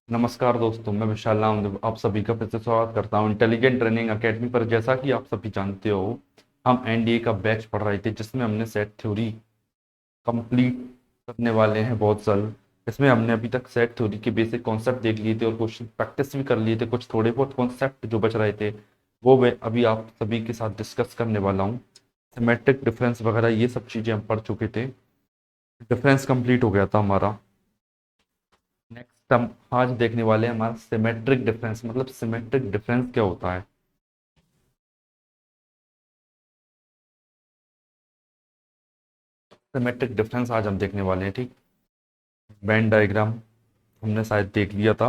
नमस्कार दोस्तों, मैं विशाल राम आप सभी का फिर से स्वागत करता हूं इंटेलिजेंट ट्रेनिंग एकेडमी पर। जैसा कि आप सभी जानते हो, हम एनडीए का बैच पढ़ रहे थे जिसमें हमने सेट थ्योरी कंप्लीट करने वाले हैं बहुत जल्द। इसमें हमने अभी तक सेट थ्योरी के बेसिक कॉन्सेप्ट देख लिए थे और क्वेश्चन प्रैक्टिस भी कर लिए थे। कुछ थोड़े बहुत कॉन्सेप्ट जो बच रहे थे वो मैं अभी आप सभी के साथ डिस्कस करने वाला हूँ। सिमेट्रिक डिफरेंस वगैरह ये सब चीज़ें हम पढ़ चुके थे। डिफरेंस कंप्लीट हो गया था हमारा। नेक्स्ट हम आज देखने वाले हैं हमारा सिमेट्रिक डिफरेंस। मतलब सिमेट्रिक डिफरेंस क्या होता है। सिमेट्रिक डिफरेंस आज हम देखने वाले हैं, ठीक। वेन डायग्राम हमने शायद देख लिया था।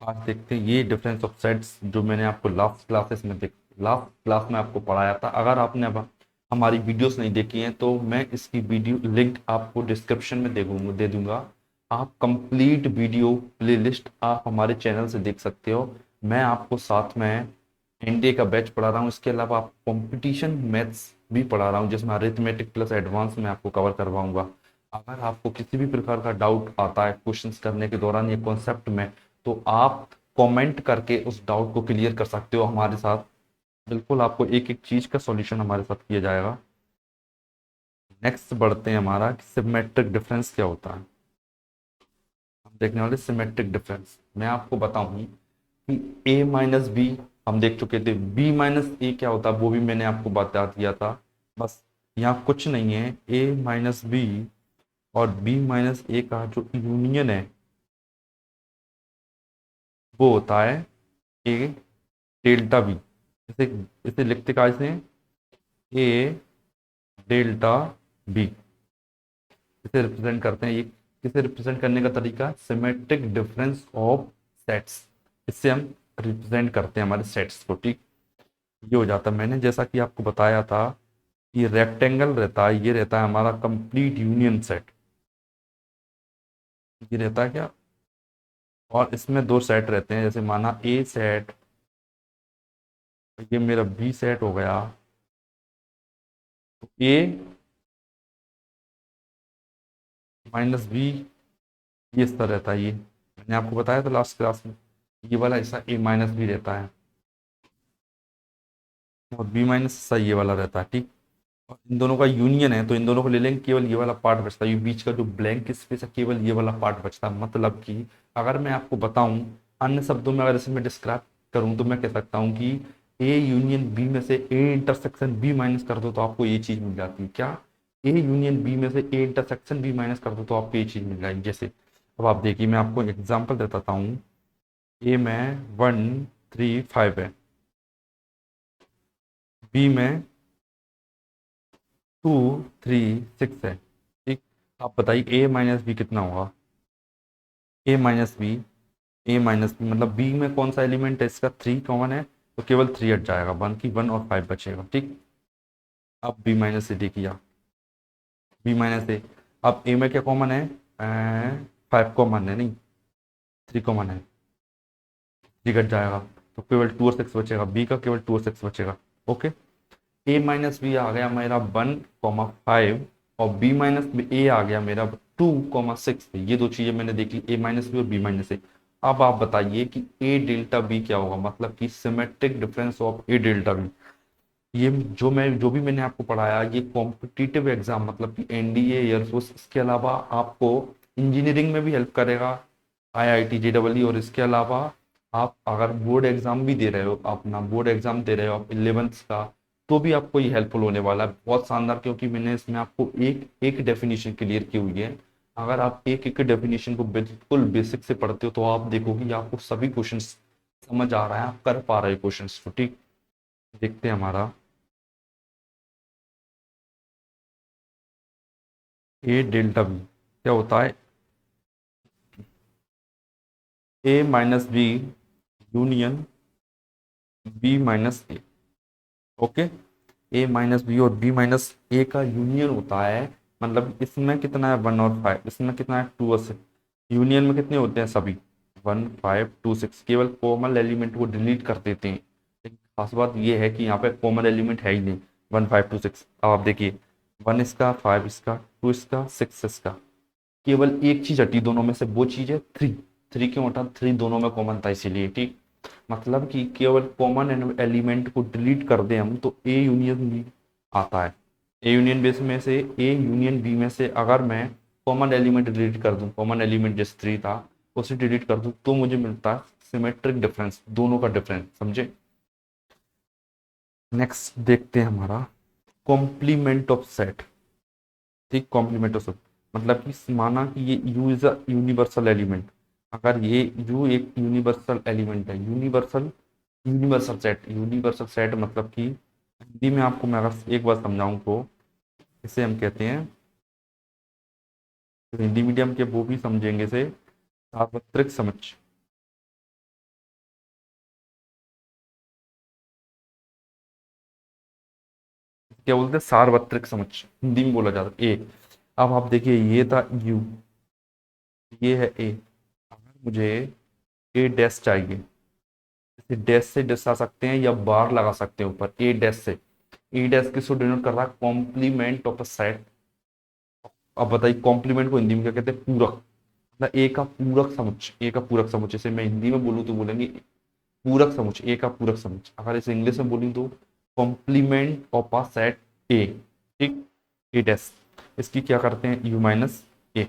आज देखते हैं ये डिफरेंस ऑफ सेट्स जो मैंने आपको लास्ट क्लास में आपको पढ़ाया था। अगर आपने अब हमारी वीडियोस नहीं देखी हैं तो मैं इसकी वीडियो लिंक आपको डिस्क्रिप्शन में दे दूंगा। आप कंप्लीट वीडियो प्लेलिस्ट आप हमारे चैनल से देख सकते हो। मैं आपको साथ में एनडीए का बैच पढ़ा रहा हूँ, इसके अलावा आप कंपटीशन मैथ्स भी पढ़ा रहा हूँ जिसमें अरिथमेटिक प्लस एडवांस में आपको कवर करवाऊंगा। अगर आपको किसी भी प्रकार का डाउट आता है क्वेश्चंस करने के दौरान ये कॉन्सेप्ट में, तो आप कमेंट करके उस डाउट को क्लियर कर सकते हो हमारे साथ। बिल्कुल आपको एक एक चीज का सॉल्यूशन हमारे साथ किया जाएगा। नेक्स्ट बढ़ते हैं हमारा कि सिमेट्रिक डिफरेंस क्या होता है। हम देखने वाले सिमेट्रिक डिफरेंस। मैं आपको बताऊं कि ए माइनस बी हम देख चुके थे। बी माइनस ए क्या होता है वो भी मैंने आपको बता दिया था। बस यहाँ कुछ नहीं है। ए माइनस बी और बी माइनस ए का जो यूनियन है वो होता है ए डेल्टा बी। इसे इसे लिखते कैसे हैं? ए डेल्टा बी। इसे रिप्रेजेंट करते हैं। ये किसे रिप्रेजेंट करने का तरीका? Symmetric difference of sets. इससे हम रिप्रेजेंट करते हैं हमारे सेट्स को, ठीक। ये हो जाता है। मैंने जैसा कि आपको बताया था, ये रेक्टेंगल रहता है, ये रहता है हमारा कंप्लीट यूनियन सेट। ये रहता है क्या? और इसमें दो सेट रहते हैं, जैसे माना ए सेट, ये मेरा बी सेट हो गया। ए माइनस बी ये इस तरह रहता है। ये मैंने आपको बताया था लास्ट क्लास में। ये वाला हिस्सा ए माइनस बी रहता है और बी माइनस हिस्सा ये वाला रहता है, ठीक। और इन दोनों का यूनियन है तो इन दोनों को ले लेंगे, केवल ये वाला पार्ट बचता है। ये बीच का जो ब्लैंक स्पेस है केवल ये वाला पार्ट बचता है। मतलब कि अगर मैं आपको बताऊं अन्य शब्दों में, अगर इसे मैं डिस्क्राइब करूं तो मैं कह सकता हूं कि ए यूनियन बी में से ए इंटरसेक्शन बी माइनस कर दो तो आपको ये चीज मिल जाती है। क्या? ए यूनियन बी में से ए इंटरसेक्शन बी माइनस कर दो तो आपको ये चीज मिल जाएगी। जैसे अब आप देखिए, मैं आपको एग्जाम्पल देता हूँ। ए में 1 3 5 है, बी में 2 3 6 है, ठीक। आप बताइए ए माइनस बी कितना होगा? ए माइनस बी, ए माइनस बी मतलब बी में कौन सा एलिमेंट है इसका? 3 कॉमन है तो केवल 3 हट जाएगा, 1 और 5 बचेगा, ठीक। अब बी माइनस ए देखिए, बी माइनस ए। अब ए में क्या कॉमन है? 5 कॉमन है, नहीं 3 कॉमन है, 3 घट जाएगा तो केवल 2 और 6 बचेगा। बी का केवल 2 और 6 बचेगा। ओके। ए माइनस बी आ गया मेरा 1 5 और बी माइनस ए आ गया मेरा 2 6। ये दो चीजें मैंने देख ली, ए माइनस बी और बी माइनस ए। अब आप बताइए कि ए डेल्टा बी क्या होगा? मतलब कि symmetric difference of A delta B. ये जो भी मैंने आपको पढ़ाया ये कॉम्पिटिटिव एग्जाम मतलब कि एनडीए एयरफोर्स, इसके अलावा आपको इंजीनियरिंग में भी हेल्प करेगा, आईआईटी जेडबलई। और इसके अलावा आप अगर बोर्ड एग्जाम भी दे रहे हो, अपना बोर्ड एग्जाम दे रहे हो आप 11th का, तो भी आपको ये हेल्पफुल होने वाला है। बहुत शानदार, क्योंकि मैंने इसमें आपको एक एक डेफिनेशन क्लियर की हुई है। अगर आप एक एक डेफिनेशन को बिल्कुल बेसिक से पढ़ते हो तो आप देखोगे कि आपको सभी क्वेश्चन समझ आ रहा है, आप कर पा रहे हो क्वेश्चन को, ठीक। देखते हैं हमारा ए डेल्टा बी क्या होता है। A minus B union B minus A. Okay. A minus B और बी माइनस ए का यूनियन होता है। मतलब इसमें कितना है? 1 और 5, इसमें कितना है? 2 और 6। यूनियन में कितने होते हैं? सभी 1 5 2 6। केवल कॉमन एलिमेंट को डिलीट कर देते हैं। लेकिन खास बात यह है कि यहाँ पे कॉमन एलिमेंट है ही नहीं। 1 5 2 6। अब आप देखिए, 1 इसका, 5 इसका, 2 इसका, 6 इसका, केवल एक चीज हटी दोनों में से, वो चीज है 3। थ्री क्यों हटा, थ्री दोनों में कॉमन था इसीलिए, ठीक। मतलब कि केवल कॉमन एलिमेंट को डिलीट कर दें हम तो ए यूनियन बी आता है। ए यूनियन बी में से, ए यूनियन बी में से अगर मैं कॉमन एलिमेंट डिलीट कर दूं, कॉमन एलिमेंट जैसे थ्री था उसे डिलीट कर दूं तो मुझे मिलता है सिमेट्रिक डिफरेंस, दोनों का डिफरेंस, समझे। नेक्स्ट देखते हैं हमारा कॉम्प्लीमेंट ऑफ सेट, ठीक। कॉम्प्लीमेंट ऑफ सेट मतलब कि माना कि ये you is a universal element, अगर ये यू एक यूनिवर्सल एलिमेंट है, यूनिवर्सल यूनिवर्सल सेट मतलब कि हिंदी में आपको मैं अगर एक बार समझाऊं तो इसे हम कहते हैं, तो हिंदी मीडियम के वो भी समझेंगे इसे, सार्वत्रिक समझ। क्या बोलते हैं, सार्वत्रिक समझ हिंदी में बोला जाता है। ए, अब आप देखिए ये था यू, ये है ए, अगर मुझे ए डैश चाहिए, इसे डैश से दर्शा सकते हैं या बार लगा सकते हैं ऊपर, ए डैश से। ए डैश किसको डिनोट कर रहा है, कॉम्प्लीमेंट ऑफ अ सेट। अब बताइए कॉम्प्लीमेंट को हिंदी में क्या कहते हैं, पूरक, मतलब ए का पूरक समुच्चय, ए का पूरक समुच्चय। जैसे मैं हिंदी में बोलूँ तो बोलेंगे पूरक समुच्चय, ए का पूरक समुच्चय। अगर इसे इंग्लिश में बोलूँ तो complement of a set A, ठीक। ए डैश, इसकी क्या करते हैं यू माइनस ए।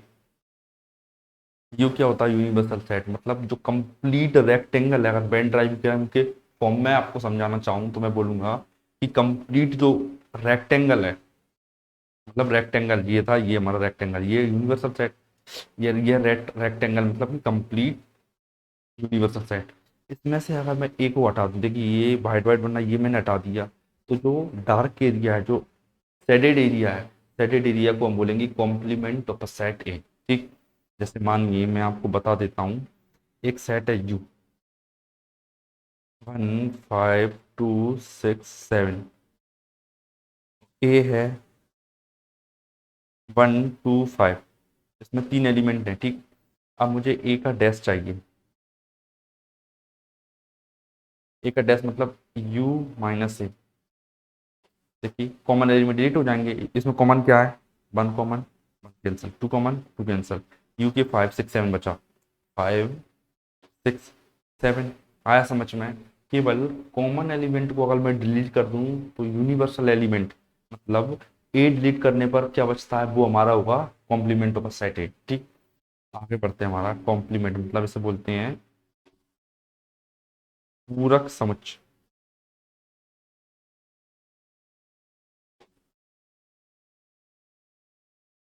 यू क्या होता है, यूनिवर्सल सेट, मतलब जो कंप्लीट रेक्टेंगल है। अगर वेन डायग्राम के फॉर्म में आपको समझाना चाहूँ तो मैं बोलूंगा कि कंप्लीट जो रेक्टेंगल है, मतलब रेक्टेंगल ये था, ये हमारा रेक्टेंगल, ये यूनिवर्सल सेट। ये रेक्टेंगल मतलब कि कंप्लीट यूनिवर्सल सेट। इसमें से अगर मैं ए को हटा दूं, देखिए ये वाइट वाइट बनना, ये मैंने हटा दिया, तो जो डार्क एरिया है, जो शेडेड एरिया है, शेडेड एरिया को हम बोलेंगे complement of a set A, ठीक। जैसे मानिए मैं आपको बता देता हूँ, एक सेट है यू, 1 5 2 6 7, ए है 1 2 5, इसमें तीन एलिमेंट हैं, ठीक। अब मुझे ए का डैश चाहिए, ए का डैश मतलब यू माइनस ए। देखिए कॉमन एलिमेंट डिलीट हो जाएंगे, इसमें कॉमन क्या है, one common, one cancel, two common, two cancel, U के 5 6 7 बचा, 5 6 7 आया समझ में। केवल कॉमन एलिमेंट को अगर मैं डिलीट कर दूं तो यूनिवर्सल एलिमेंट, मतलब ए डिलीट करने पर क्या बचता है, वो हमारा होगा कॉम्प्लीमेंट ऑफ सेट ए, ठीक। आगे बढ़ते हैं, हमारा कॉम्प्लीमेंट मतलब इसे बोलते हैं पूरक समुच्चय,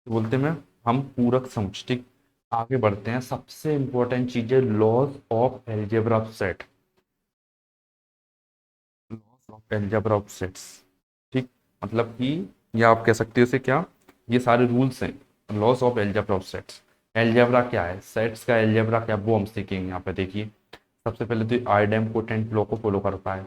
बोलते हैं हम पूरक समुच्चय, ठीक। आगे बढ़ते हैं, सबसे इंपॉर्टेंट चीज है laws of algebra of set, laws of algebra of sets, ठीक। मतलब कि ये आप कह सकते हो इसे क्या, ये सारे रूल्स हैं laws of algebra of sets. Algebra क्या है, सेट्स का एलजेब्रा क्या है, वो हम सीखेंगे। यहाँ पे देखिए सबसे पहले तो आइडेम्पोटेंट लॉ को फॉलो करता है,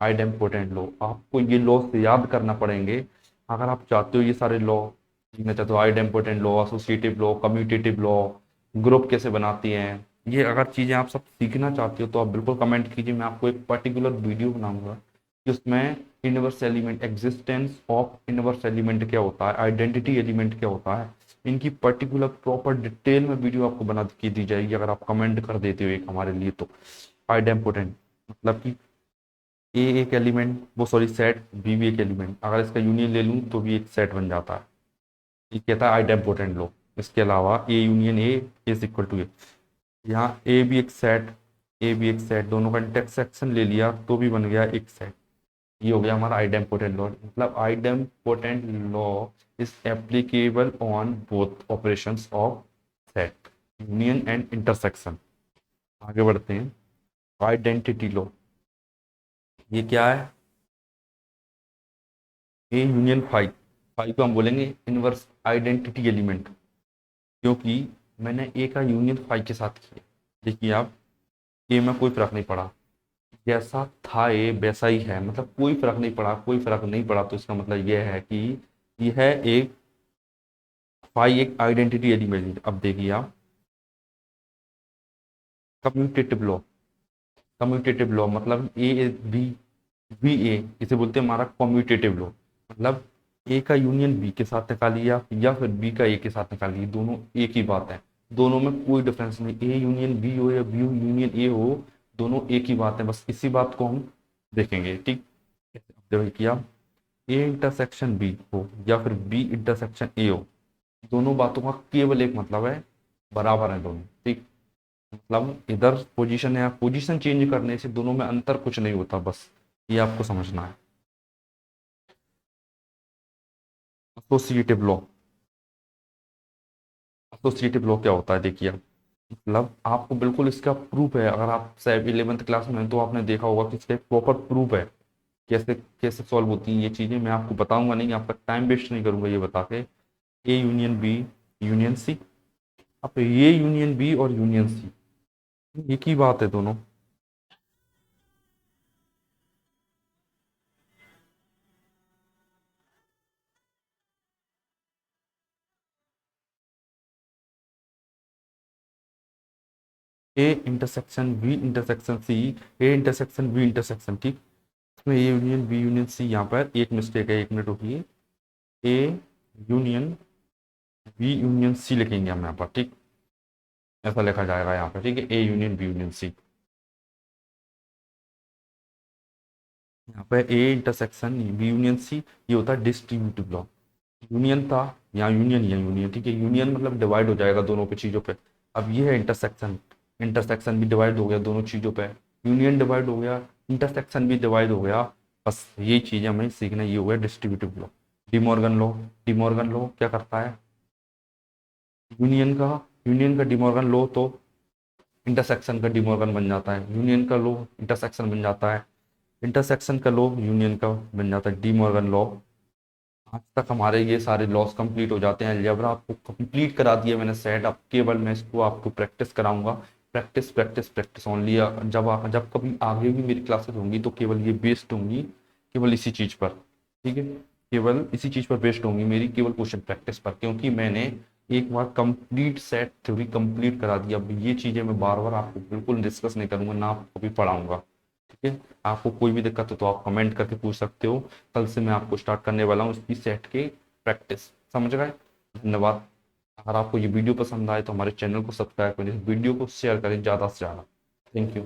आइडेम्पोटेंट लॉ, आपको ये लॉ याद करना पड़ेंगे अगर आप चाहते हो ये सारे लॉ सीखना चाहते हो। Idempotent law, associative law, commutative law, group कैसे बनाती हैं, ये अगर चीज़ें आप सब सीखना चाहते हो तो आप बिल्कुल कमेंट कीजिए, मैं आपको एक पर्टिकुलर वीडियो बनाऊंगा कि उसमें inverse element, existence of inverse element क्या होता है, आइडेंटिटी एलिमेंट क्या होता है, इनकी पर्टिकुलर प्रॉपर डिटेल में वीडियो आपको बना के दी जाएगी अगर आप कमेंट कर देते हो एक हमारे लिए तो। आइडेम्पोटेंट मतलब कि ए एक एलिमेंट, वो सॉरी सेट, बी भी एक एलिमेंट, अगर इसका यूनियन ले लूँ तो भी एक सेट बन जाता है, ये कहता है आइडेम्पोटेंट लो। इसके अलावा A union A is equal to A, यहाँ ए भी एक सेट, ए भी एक सेट, दोनों का इंटरसेक्शन ले लिया तो भी बन गया एक सेट। ये हो गया हमारा आइडेम्पोटेंट लॉ, मतलब idempotent law is applicable on both operations of set, union and intersection. आगे बढ़ते हैं, आइडेंटिटी लॉ, ये क्या है, ए यूनियन फाइव, फाइव को हम बोलेंगे इनवर्स आइडेंटिटी एलिमेंट, क्योंकि मैंने ए का यूनियन फाइव के साथ किया। देखिए आप, ए में कोई फर्क नहीं पड़ा, जैसा था ए वैसा ही है, मतलब कोई फर्क नहीं पड़ा, कोई फर्क नहीं पड़ा, तो इसका मतलब यह है कि यह एक फाइव एक आइडेंटिटी एलिमेंट। अब देखिए आप, कम्यूटेटिव लॉ, कम्यूटेटिव लॉ मतलब ए बी, बी ए, इसे बोलते हैं हमारा कम्यूटेटिव लॉ, मतलब ए का यूनियन बी के साथ निकालिए आप या फिर बी का ए के साथ निकालिए, दोनों एक ही बात है। दोनों में कोई डिफरेंस नहीं, ए यूनियन बी हो या बी यूनियन ए हो, दोनों एक ही बात है, बस इसी बात को हम देखेंगे। ठीक, देखिए किया, ए इंटरसेक्शन बी हो या फिर बी इंटरसेक्शन ए हो, दोनों बातों का केवल एक मतलब है, बराबर है दोनों। ठीक, मतलब इधर पोजीशन है, पोजीशन चेंज करने से दोनों में अंतर कुछ नहीं होता, बस ये आपको समझना है। एसोसिएटिव लॉ, एसोसिएटिव लॉ क्या होता है देखिए, मतलब आपको बिल्कुल इसका प्रूफ है, अगर आप शायद 11th क्लास में हैं तो आपने देखा होगा कि इसका एक प्रॉपर प्रूफ है, कैसे कैसे सॉल्व होती हैं ये चीज़ें। मैं आपको बताऊंगा नहीं, आपका टाइम वेस्ट नहीं करूंगा ये बता के। A union B union C, अब ये यूनियन बी और यूनियन सी एक ही बात है दोनों। A intersection B intersection C, A intersection B intersection, ठीक, इसमें A union B union C, यहाँ पर एक मिस्टेक है, एक मिनट रुकिए। A union B union C लिखेंगे हम यहाँ पर, ठीक, ऐसा लिखा जाएगा यहाँ पर, ठीक है, A union B union C. यहाँ पे A intersection B union C, ये होता है डिस्ट्रीब्यूटिव लॉ। यूनियन था, यहाँ यूनियन या यूनियन, ठीक है, यूनियन मतलब डिवाइड हो जाएगा दोनों पे चीज़ों पे। अब ये है इंटरसेक्शन, इंटरसेक्शन भी डिवाइड हो गया दोनों चीज़ों पे, यूनियन डिवाइड हो गया, इंटरसेक्शन भी डिवाइड हो गया, बस यही चीज़ हमें सीखना, ये हो गया distributive law. De Morgan law, De Morgan law क्या करता है, यूनियन का डिमॉर्गन लॉ तो इंटरसेक्शन का डिमॉर्गन बन जाता है, यूनियन का लॉ इंटरसेक्शन बन जाता है, इंटरसेक्शन का लॉ यूनियन का बन जाता है डिमॉर्गन लॉ। आज तक हमारे ये सारे लॉस कंप्लीट हो जाते हैं, अलजेब्रा आपको कंप्लीट करा दिया मैंने सेट, अब केवल मैं इसको आपको प्रैक्टिस कराऊंगा, प्रैक्टिस प्रैक्टिस प्रैक्टिस ओनली। जब कभी आगे भी मेरी क्लासेस होंगी तो केवल ये बेस्ड होंगी, केवल इसी चीज़ पर, ठीक है, केवल इसी चीज़ पर बेस्ड होंगी मेरी, केवल क्वेश्चन प्रैक्टिस पर, क्योंकि मैंने एक बार कंप्लीट सेट थ्योरी कंप्लीट करा दिया। अब ये चीज़ें मैं बार बार आपको बिल्कुल डिस्कस नहीं करूंगा, ना आपको भी पढ़ाऊंगा, ठीक है। आपको कोई भी दिक्कत हो तो आप कमेंट करके पूछ सकते हो, कल से मैं आपको स्टार्ट करने वाला हूँ इसकी सेट के प्रैक्टिस, समझ गए। धन्यवाद। अगर आपको ये वीडियो पसंद आए तो हमारे चैनल को सब्सक्राइब करें, इस वीडियो को शेयर करें ज़्यादा से ज़्यादा। Thank you.